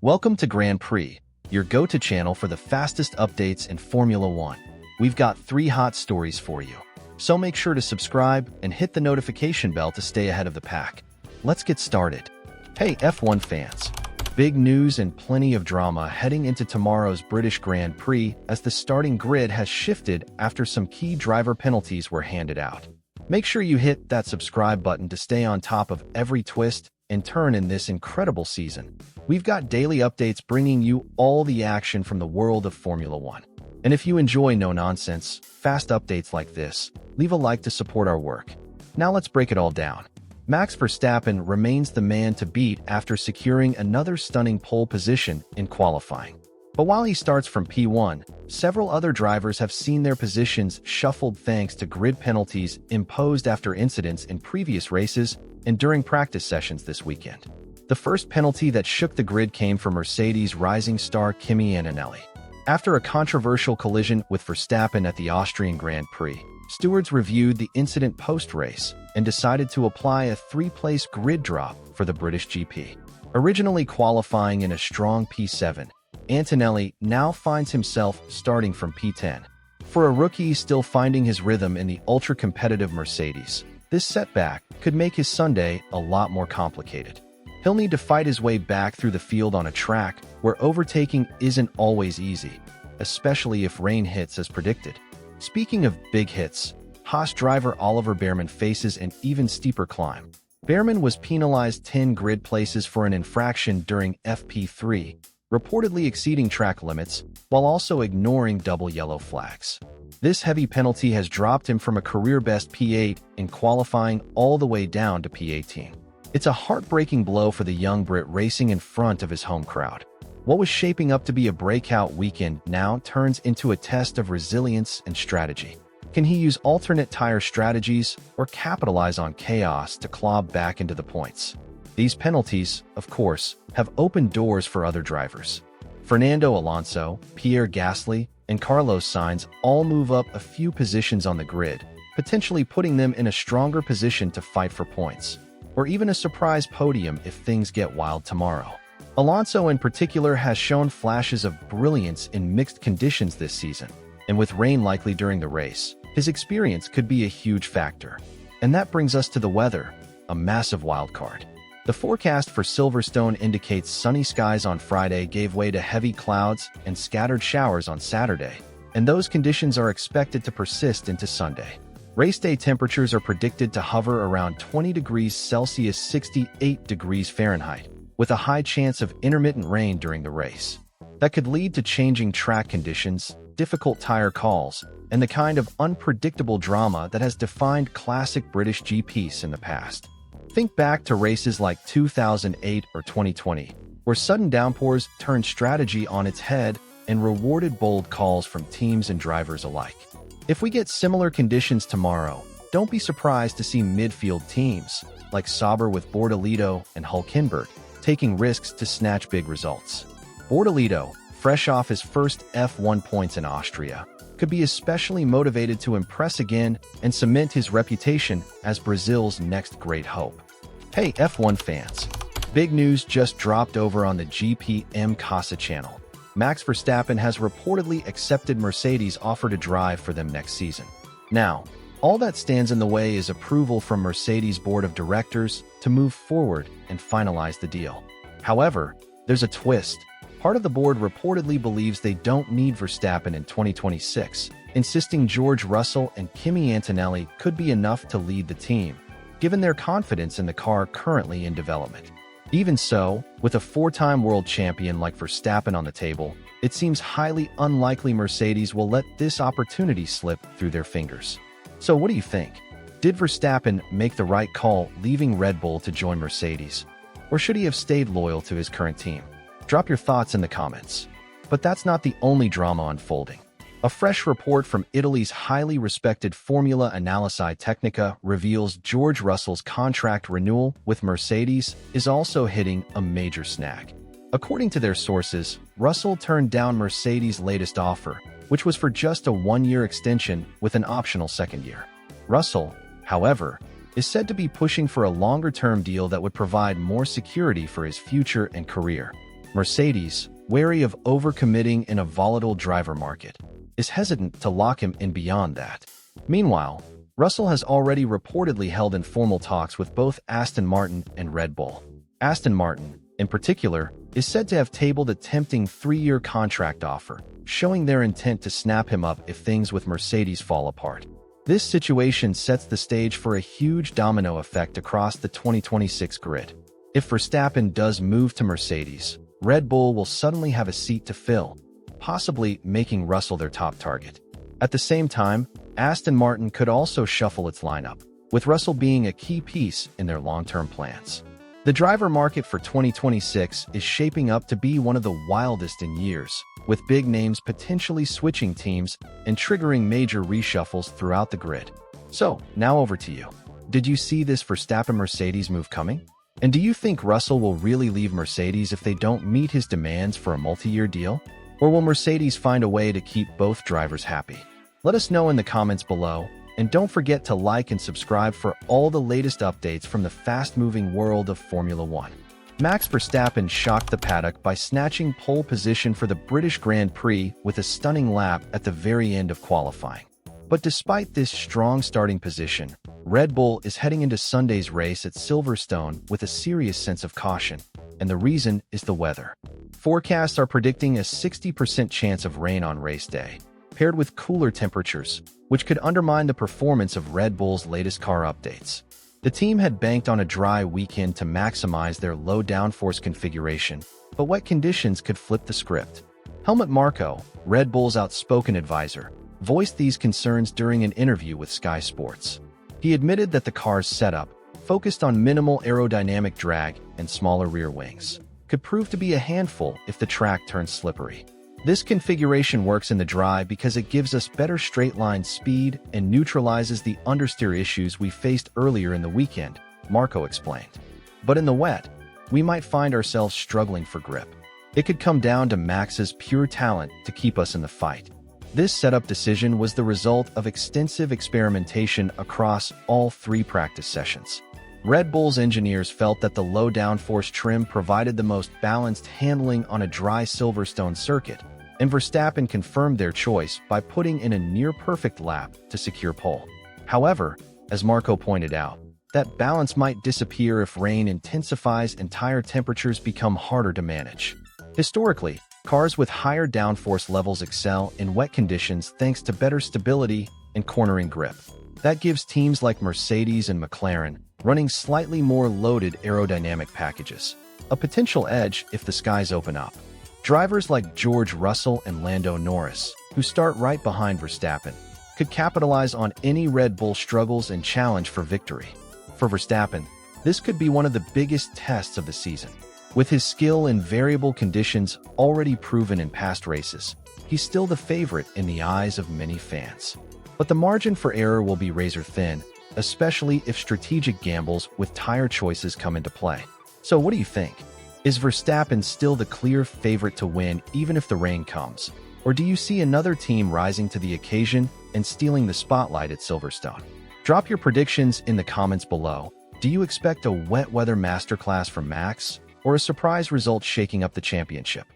Welcome to Grand Prix, your go-to channel for the fastest updates in Formula One. We've got 3 hot stories for you, so make sure to subscribe and hit the notification bell to stay ahead of the pack. Let's get started. Hey F1 fans, big news and plenty of drama heading into tomorrow's British Grand Prix as the starting grid has shifted after some key driver penalties were handed out. Make sure you hit that subscribe button to stay on top of every twist and turn in this incredible season. We've got daily updates bringing you all the action from the world of Formula One. And if you enjoy no-nonsense, fast updates like this, leave a like to support our work. Now let's break it all down. Max Verstappen remains the man to beat after securing another stunning pole position in qualifying. But while he starts from P1, several other drivers have seen their positions shuffled thanks to grid penalties imposed after incidents in previous races and during practice sessions this weekend. The first penalty that shook the grid came from Mercedes rising star Kimi Antonelli. After a controversial collision with Verstappen at the Austrian Grand Prix, stewards reviewed the incident post-race and decided to apply a 3-place grid drop for the British GP. Originally qualifying in a strong P7, Antonelli now finds himself starting from P10. For a rookie still finding his rhythm in the ultra-competitive Mercedes, this setback could make his Sunday a lot more complicated. He'll need to fight his way back through the field on a track where overtaking isn't always easy, especially if rain hits as predicted. Speaking of big hits, Haas driver Oliver Bearman faces an even steeper climb. Bearman was penalized 10 grid places for an infraction during FP3, reportedly exceeding track limits, while also ignoring double yellow flags. This heavy penalty has dropped him from a career-best P8 in qualifying all the way down to P18. It's a heartbreaking blow for the young Brit racing in front of his home crowd. What was shaping up to be a breakout weekend now turns into a test of resilience and strategy. Can he use alternate tire strategies or capitalize on chaos to claw back into the points? These penalties, of course, have opened doors for other drivers. Fernando Alonso, Pierre Gasly, and Carlos Sainz all move up a few positions on the grid, potentially putting them in a stronger position to fight for points, or even a surprise podium if things get wild tomorrow. Alonso in particular has shown flashes of brilliance in mixed conditions this season, and with rain likely during the race, his experience could be a huge factor. And that brings us to the weather, a massive wildcard. The forecast for Silverstone indicates sunny skies on Friday gave way to heavy clouds and scattered showers on Saturday, and those conditions are expected to persist into Sunday. Race day temperatures are predicted to hover around 20 degrees Celsius 68 degrees Fahrenheit, with a high chance of intermittent rain during the race. That could lead to changing track conditions, difficult tire calls, and the kind of unpredictable drama that has defined classic British GPs in the past. Think back to races like 2008 or 2020, where sudden downpours turned strategy on its head and rewarded bold calls from teams and drivers alike. If we get similar conditions tomorrow, don't be surprised to see midfield teams, like Sauber with Bortolito and Hülkenberg, taking risks to snatch big results. Bortolito, fresh off his first F1 points in Austria, could be especially motivated to impress again and cement his reputation as Brazil's next great hope. Hey F1 fans, big news just dropped over on the GP Casa channel. Max Verstappen has reportedly accepted Mercedes' offer to drive for them next season. Now, all that stands in the way is approval from Mercedes' board of directors to move forward and finalize the deal. However, there's a twist. Part of the board reportedly believes they don't need Verstappen in 2026, insisting George Russell and Kimi Antonelli could be enough to lead the team, given their confidence in the car currently in development. Even so, with a 4-time world champion like Verstappen on the table, it seems highly unlikely Mercedes will let this opportunity slip through their fingers. So what do you think? Did Verstappen make the right call leaving Red Bull to join Mercedes? Or should he have stayed loyal to his current team? Drop your thoughts in the comments. But that's not the only drama unfolding. A fresh report from Italy's highly respected Formula Analisi Tecnica reveals George Russell's contract renewal with Mercedes is also hitting a major snag. According to their sources, Russell turned down Mercedes' latest offer, which was for just a 1-year extension with an optional second year. Russell, however, is said to be pushing for a longer-term deal that would provide more security for his future and career. Mercedes, wary of overcommitting in a volatile driver market, is hesitant to lock him in beyond that. Meanwhile, Russell has already reportedly held informal talks with both Aston Martin and Red Bull. Aston Martin, in particular, is said to have tabled a tempting 3-year contract offer, showing their intent to snap him up if things with Mercedes fall apart. This situation sets the stage for a huge domino effect across the 2026 grid. If Verstappen does move to Mercedes, Red Bull will suddenly have a seat to fill, possibly making Russell their top target. At the same time, Aston Martin could also shuffle its lineup, with Russell being a key piece in their long-term plans. The driver market for 2026 is shaping up to be one of the wildest in years, with big names potentially switching teams and triggering major reshuffles throughout the grid. So, now over to you. Did you see this Verstappen-Mercedes move coming? And do you think Russell will really leave Mercedes if they don't meet his demands for a multi-year deal? Or will Mercedes find a way to keep both drivers happy? Let us know in the comments below, and don't forget to like and subscribe for all the latest updates from the fast-moving world of Formula One. Max Verstappen shocked the paddock by snatching pole position for the British Grand Prix with a stunning lap at the very end of qualifying. But despite this strong starting position, Red Bull is heading into Sunday's race at Silverstone with a serious sense of caution, and the reason is the weather. Forecasts are predicting a 60% chance of rain on race day, paired with cooler temperatures, which could undermine the performance of Red Bull's latest car updates. The team had banked on a dry weekend to maximize their low downforce configuration, but wet conditions could flip the script. Helmut Marko, Red Bull's outspoken advisor, voiced these concerns during an interview with Sky Sports. He admitted that the car's setup, focused on minimal aerodynamic drag and smaller rear wings, could prove to be a handful if the track turns slippery. This configuration works in the dry because it gives us better straight-line speed and neutralizes the understeer issues we faced earlier in the weekend, Marko explained. But in the wet, we might find ourselves struggling for grip. It could come down to Max's pure talent to keep us in the fight. This setup decision was the result of extensive experimentation across all 3 practice sessions. Red Bull's engineers felt that the low downforce trim provided the most balanced handling on a dry Silverstone circuit, and Verstappen confirmed their choice by putting in a near-perfect lap to secure pole. However, as Marko pointed out, that balance might disappear if rain intensifies and tire temperatures become harder to manage. Historically, cars with higher downforce levels excel in wet conditions thanks to better stability and cornering grip. That gives teams like Mercedes and McLaren, running slightly more loaded aerodynamic packages, a potential edge if the skies open up. Drivers like George Russell and Lando Norris, who start right behind Verstappen, could capitalize on any Red Bull struggles and challenge for victory. For Verstappen, this could be one of the biggest tests of the season. With his skill in variable conditions already proven in past races, he's still the favorite in the eyes of many fans. But the margin for error will be razor thin, especially if strategic gambles with tire choices come into play. So what do you think? Is Verstappen still the clear favorite to win even if the rain comes? Or do you see another team rising to the occasion and stealing the spotlight at Silverstone? Drop your predictions in the comments below. Do you expect a wet weather masterclass from Max, or a surprise result shaking up the championship?